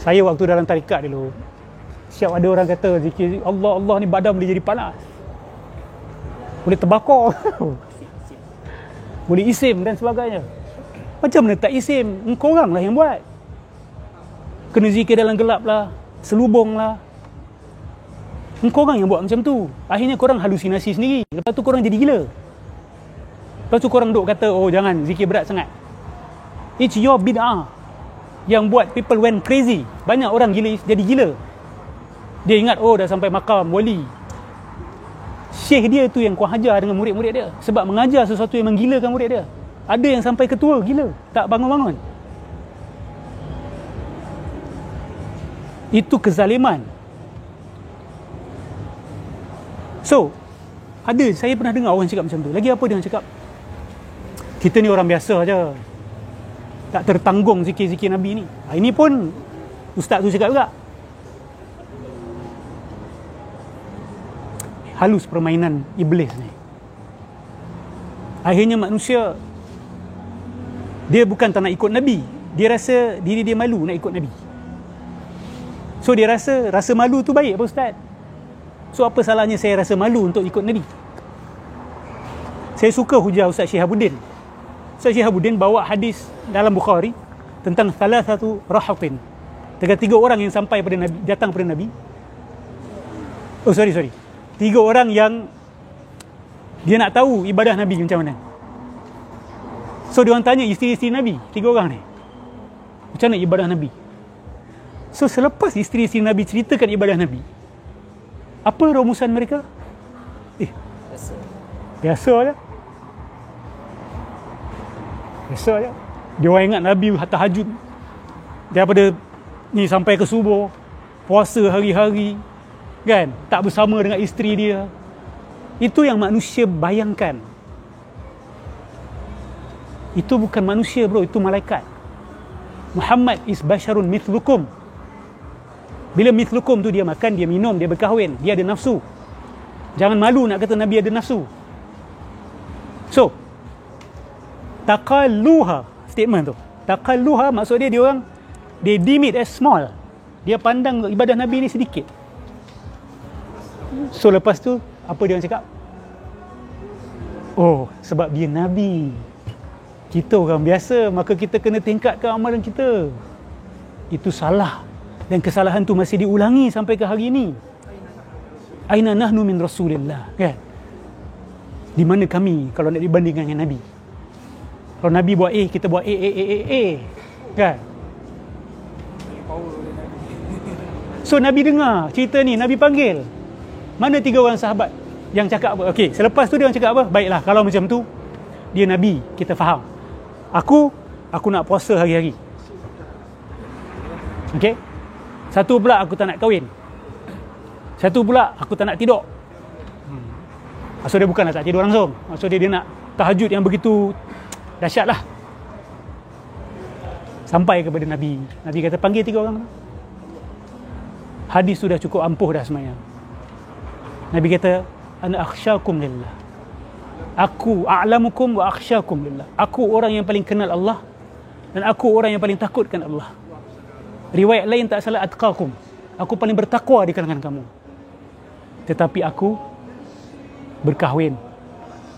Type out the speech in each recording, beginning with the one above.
Saya waktu dalam tarikat dulu, siap ada orang kata zikir Allah Allah ni badan boleh jadi panas, boleh terbakar, boleh isim dan sebagainya. Macam mana tak isim? Engkau orang lah yang buat. Kena zikir dalam gelap lah, selubung lah. Engkau orang yang buat macam tu. Akhirnya korang halusinasi sendiri. Lepas tu korang jadi gila. Lepas tu korang duk kata, oh jangan zikir berat sangat. It's your bid'ah yang buat people went crazy. Banyak orang gila, jadi gila. Dia ingat, oh dah sampai makam wali. Syekh dia tu yang kurang ajar dengan murid-murid dia. Sebab mengajar sesuatu yang menggilakan murid dia. Ada yang sampai ketua gila, tak bangun-bangun. Itu kezaliman. So, saya pernah dengar orang cakap macam tu. Lagi apa dia cakap? Kita ni orang biasa aja, tak tertanggung zikir-zikir Nabi ni. Ini pun ustaz tu cakap juga. Halus permainan iblis ni. Akhirnya manusia, dia bukan tak nak ikut Nabi, dia rasa diri dia malu nak ikut Nabi. So dia rasa malu tu baik apa ustaz? So apa salahnya saya rasa malu untuk ikut Nabi? Saya suka hujah Ustaz Syihabuddin. Ustaz Syihabuddin bawa hadis dalam Bukhari tentang salah satu rahatin. Tiga orang yang sampai pada Nabi, datang pada Nabi. Oh sorry. 3 orang yang dia nak tahu ibadah Nabi macam mana. So dia orang tanya isteri-isteri Nabi, 3 orang ni, macam mana ibadah Nabi. So selepas isteri-isteri Nabi ceritakan ibadah Nabi, apa rumusan mereka? Biasa je. Dia orang ingat Nabi tahajud daripada ni sampai ke subuh, puasa hari-hari, kan, tak bersama dengan isteri dia. Itu yang manusia bayangkan. Itu bukan manusia bro, itu malaikat. Muhammad is basharun mithlukum. Bila mithlukum tu, dia makan, dia minum, dia berkahwin, dia ada nafsu. Jangan malu nak kata Nabi ada nafsu. So taqalluha, statement tu, taqalluha maksud dia orang, they deem it as small. Dia pandang ibadah Nabi ni sedikit. So lepas tu apa dia orang cakap? Oh, sebab dia Nabi, kita orang biasa, maka kita kena tingkatkan amalan kita. Itu salah. Dan kesalahan tu masih diulangi sampai ke hari ini. Aina nahnu min Rasulillah, kan? Di mana kami kalau nak dibandingkan dengan Nabi? Kalau Nabi buat A, kita buat A, kan? So Nabi dengar cerita ni, Nabi panggil. Mana 3 orang sahabat yang cakap apa? Okey, selepas tu dia orang cakap apa? Baiklah, kalau macam tu dia Nabi, kita faham. Aku nak puasa hari-hari. Okey? Satu pula aku tak nak kahwin. Satu pula aku tak nak tidur. Maksud dia bukanlah tak tidur langsung. Maksud dia nak tahajud yang begitu dahsyat lah. Sampai kepada Nabi. Nabi kata panggil 3 orang. Hadis sudah cukup ampuh dah semuanya. Nabi kata, ana akhsyakum lillah. Aku a'lamukum wa akhsyakum lillah. Aku orang yang paling kenal Allah, dan aku orang yang paling takutkan Allah. Riwayat lain tak salah, atqakum. Aku paling bertakwa di kalangan kamu. Tetapi aku berkahwin.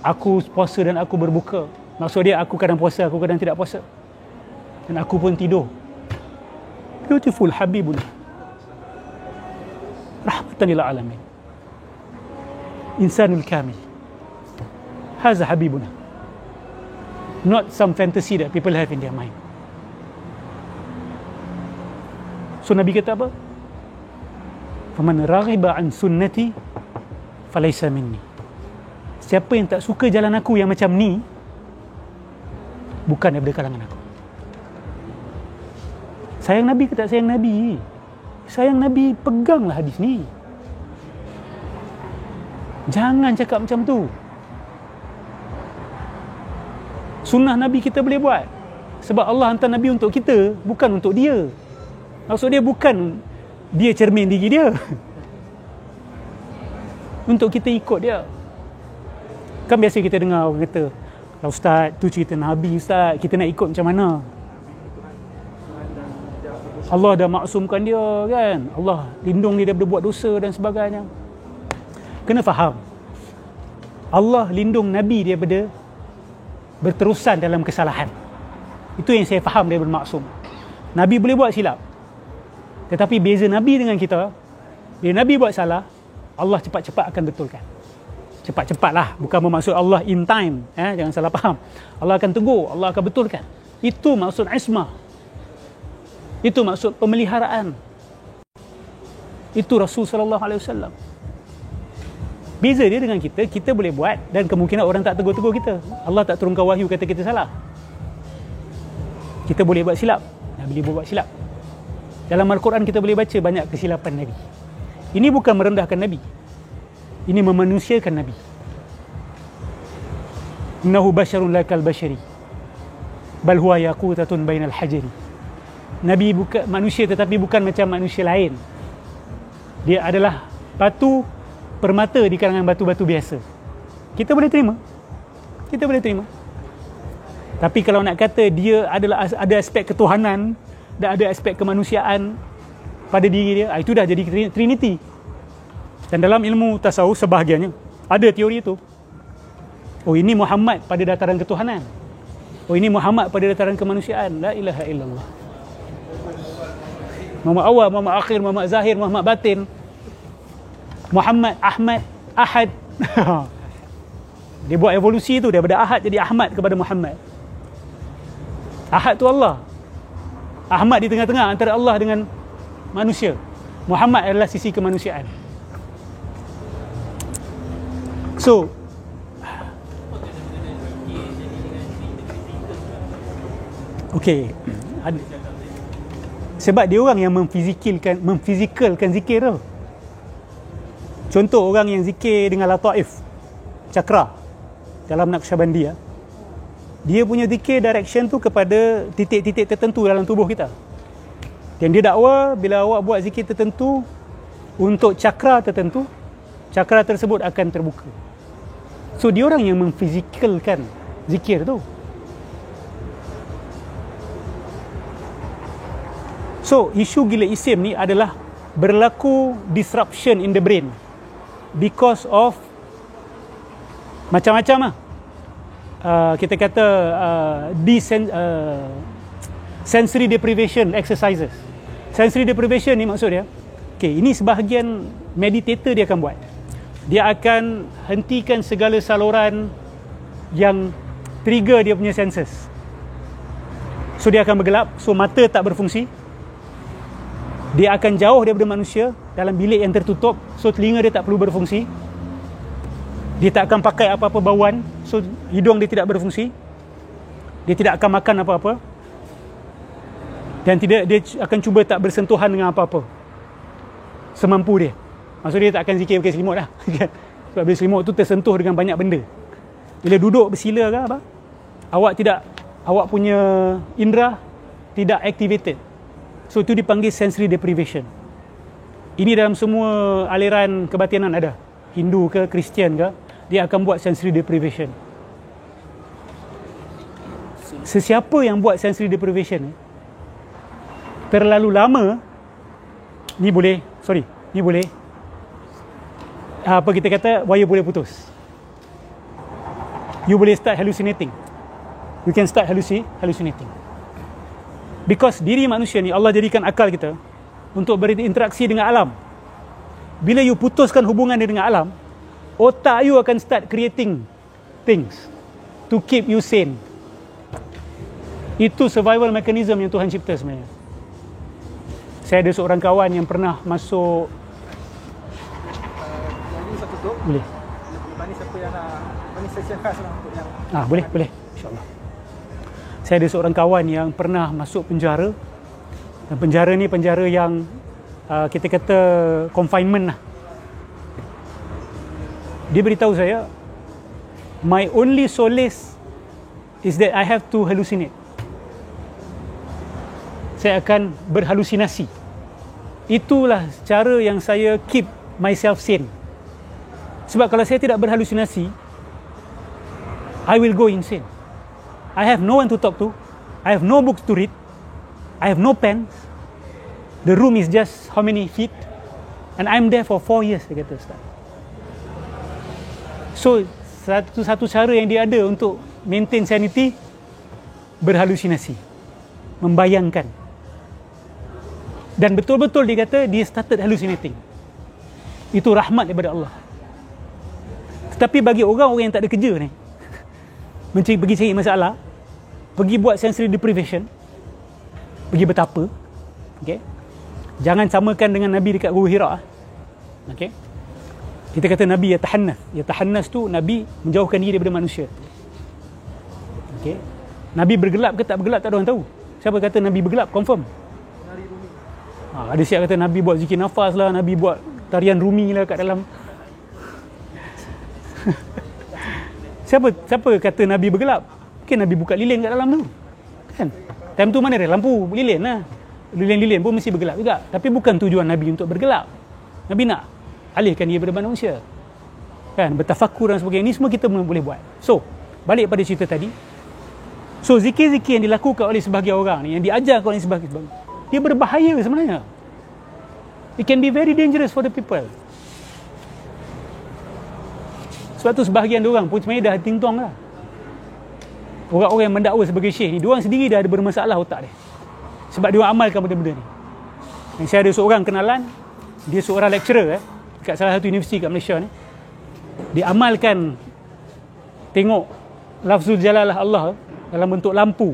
Aku puasa dan aku berbuka. Maksud dia, aku kadang puasa, aku kadang tidak puasa. Dan aku pun tidur. Beautiful Habibuna, rahmatan lil alamin, insanul kamil. Haza Habibuna. Not some fantasy that people have in their mind. So Nabi kata apa? Faman raghiba an sunnati falaysa minni. Siapa yang tak suka jalan aku yang macam ni, bukan daripada kalangan aku. Sayang Nabi ke tak sayang Nabi? Sayang Nabi, peganglah hadis ni. Jangan cakap macam tu. Sunnah Nabi kita boleh buat, sebab Allah hantar Nabi untuk kita, bukan untuk dia. Maksud dia bukan dia cermin diri dia. Untuk kita ikut dia. Kan biasa kita dengar orang kata, Ustaz, tu cerita Nabi Ustaz, kita nak ikut macam mana? Allah dah maksumkan dia kan, Allah lindung dia daripada buat dosa dan sebagainya. Kena faham, Allah lindung Nabi daripada berterusan dalam kesalahan. Itu yang saya faham daripada maksum. Nabi boleh buat silap, tetapi beza Nabi dengan kita, bila Nabi buat salah, Allah cepat-cepat akan betulkan. Cepat-cepatlah, bukan bermaksud Allah in time, jangan salah faham. Allah akan tegur, Allah akan betulkan. Itu maksud ismah. Itu maksud pemeliharaan. Itu Rasul sallallahu alaihi wasallam. Beza dia dengan kita, kita boleh buat dan kemungkinan orang tak tegur-tegur kita. Allah tak turunkan wahyu kata kita salah. Kita boleh buat silap. Nabi boleh buat silap. Dalam Al-Quran kita boleh baca banyak kesilapan Nabi. Ini bukan merendahkan Nabi. Ini memanusiakan Nabi. Innahu basyarun lakal basyari. Bal huwa yaqutatun bainal hajari. Nabi bukan manusia tetapi bukan macam manusia lain. Dia adalah batu permata di kalangan batu-batu biasa. Kita boleh terima. Kita boleh terima. Tapi kalau nak kata dia adalah ada aspek ketuhanan dan ada aspek kemanusiaan pada diri dia, itu dah jadi Trinity. Dan dalam ilmu tasawuf sebahagiannya ada teori itu. Oh, ini Muhammad pada dataran ketuhanan. Oh, ini Muhammad pada dataran kemanusiaan. La ilaha illallah. Muhammad awal, Muhammad akhir, Muhammad zahir, Muhammad batin, Muhammad, Ahmad, Ahad. Dia buat evolusi tu daripada Ahad jadi Ahmad kepada Muhammad. Ahad tu Allah. Ahmad di tengah-tengah antara Allah dengan manusia. Muhammad adalah sisi kemanusiaan. So, okay, sebab dia orang yang memfizikalkan zikir tu. Contoh orang yang zikir dengan lataif, cakra dalam Naqsyabandiyah, dia punya zikir direction tu kepada titik-titik tertentu dalam tubuh kita. Dan dia dakwa bila awak buat zikir tertentu untuk cakra tertentu, cakra tersebut akan terbuka. So dia orang yang memfizikalkan zikir tu. So isu gila isim ni adalah berlaku disruption in the brain because of macam-macam lah. Kita kata sensory deprivation exercises. Sensory deprivation ni maksud dia, okay, ini sebahagian meditator dia akan buat. Dia akan hentikan segala saluran yang trigger dia punya senses. So dia akan bergelap, so mata tak berfungsi. Dia akan jauh daripada manusia dalam bilik yang tertutup, so telinga dia tak perlu berfungsi. Dia tak akan pakai apa-apa bauan, so hidung dia tidak berfungsi. Dia tidak akan makan apa-apa. Dan dia akan cuba tak bersentuhan dengan apa-apa semampu dia. Maksud dia tak akan zikir pakai selimut lah. Sebab bila selimut tu tersentuh dengan banyak benda. Bila duduk bersila ke apa, awak punya indera tidak activated. So itu dipanggil sensory deprivation. Ini dalam semua aliran kebatinan ada. Hindu ke Kristian ke, dia akan buat sensory deprivation. Sesiapa yang buat sensory deprivation terlalu lama, ni boleh apa kita kata, wire boleh putus. You boleh start hallucinating. You can start hallucinating. Because diri manusia ni Allah jadikan akal kita untuk berinteraksi dengan alam. Bila you putuskan hubungan dia dengan alam, otak you akan start creating things to keep you sane. Itu survival mechanism yang Tuhan cipta sebenarnya. Saya ada seorang kawan yang pernah masuk. Jadi satu tu Boleh. Lepas ni siapa yang nak, ni session khas lah untuk yang Boleh InsyaAllah. Saya ada seorang kawan yang pernah masuk penjara. Dan penjara ni penjara yang kita kata confinement lah. Dia beritahu saya, my only solace is that I have to hallucinate. Saya akan berhalusinasi. Itulah cara yang saya keep myself sane. Sebab kalau saya tidak berhalusinasi, I will go insane. I have no one to talk to. I have no books to read. I have no pen. The room is just how many feet, and I'm there for 4 years, dia kata, Ustaz. So satu cara yang dia ada untuk maintain sanity, berhalusinasi, membayangkan. Dan betul-betul dia kata dia started hallucinating. Itu rahmat daripada Allah. Tetapi bagi orang-orang yang tak ada kerja ni, pergi cari masalah, pergi buat sensory deprivation, pergi bertapa, okay? Jangan samakan dengan Nabi dekat Gua Hira. Okay? Kita kata Nabi yatahannas. Yatahannas tu Nabi menjauhkan diri daripada manusia. Okay? Nabi bergelap ke tak bergelap tak ada orang tahu. Siapa kata Nabi bergelap? Confirm. Ada siap kata Nabi buat zikir nafas lah, Nabi buat tarian Rumi lah kat dalam. Siapa kata Nabi bergelap? Mungkin Nabi buka lilin kat dalam tu, kan? Time tu mana ada lampu lilin lah. Lilin-lilin pun mesti bergelap juga. Tapi bukan tujuan Nabi untuk bergelap. Nabi nak alihkan dia daripada manusia, kan? Bertafakur dan sebagainya. Ini semua kita boleh buat. So, balik pada cerita tadi. So, zikir-zikir yang dilakukan oleh sebahagian orang ni, yang diajarkan oleh sebahagian, dia berbahaya sebenarnya. It can be very dangerous for the people. Sebab tu sebahagian diorang pun sebenarnya dah ting tong lah. Orang-orang yang mendakwa sebagai syekh ni, diorang sendiri dah ada bermasalah otak dia. Sebab diorang amalkan benda-benda ni. Dan saya ada seorang kenalan, dia seorang lecturer kat salah satu universiti kat Malaysia ni. Dia amalkan tengok lafzul jalalah Allah dalam bentuk lampu.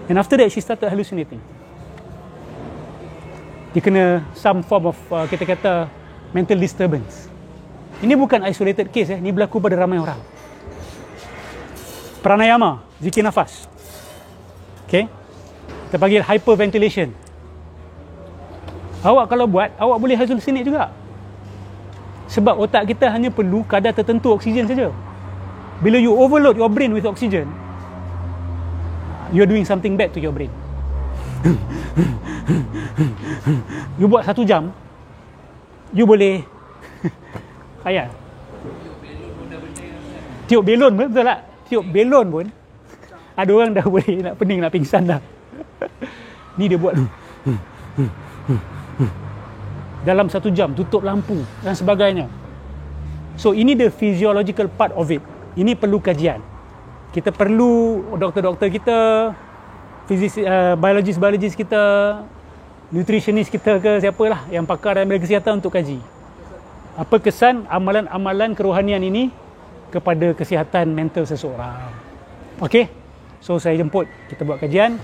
And after that she started hallucinating. Dia kena some form of kita kata mental disturbance. Ini bukan isolated case, ini berlaku pada ramai orang. Pranayama, zikir nafas. Okay? Kita panggil hyperventilation. Awak kalau buat, awak boleh hallucinate juga. Sebab otak kita hanya perlu kadar tertentu oksigen saja. Bila you overload your brain with oxygen, you're doing something bad to your brain. You buat 1 jam, you boleh khayal. Tiup belon pun betul tak? Tiup belon pun ada orang dah boleh nak pening, nak pingsan dah. Ni dia buat dalam 1 jam, tutup lampu dan sebagainya. So ini the physiological part of it. Ini perlu kajian. Kita perlu doktor-doktor kita, biologis kita, nutritionist kita ke siapalah yang pakar dalam bidang kesihatan untuk kaji apa kesan amalan-amalan kerohanian ini kepada kesihatan mental seseorang. Okey, so saya jemput, kita buat kajian.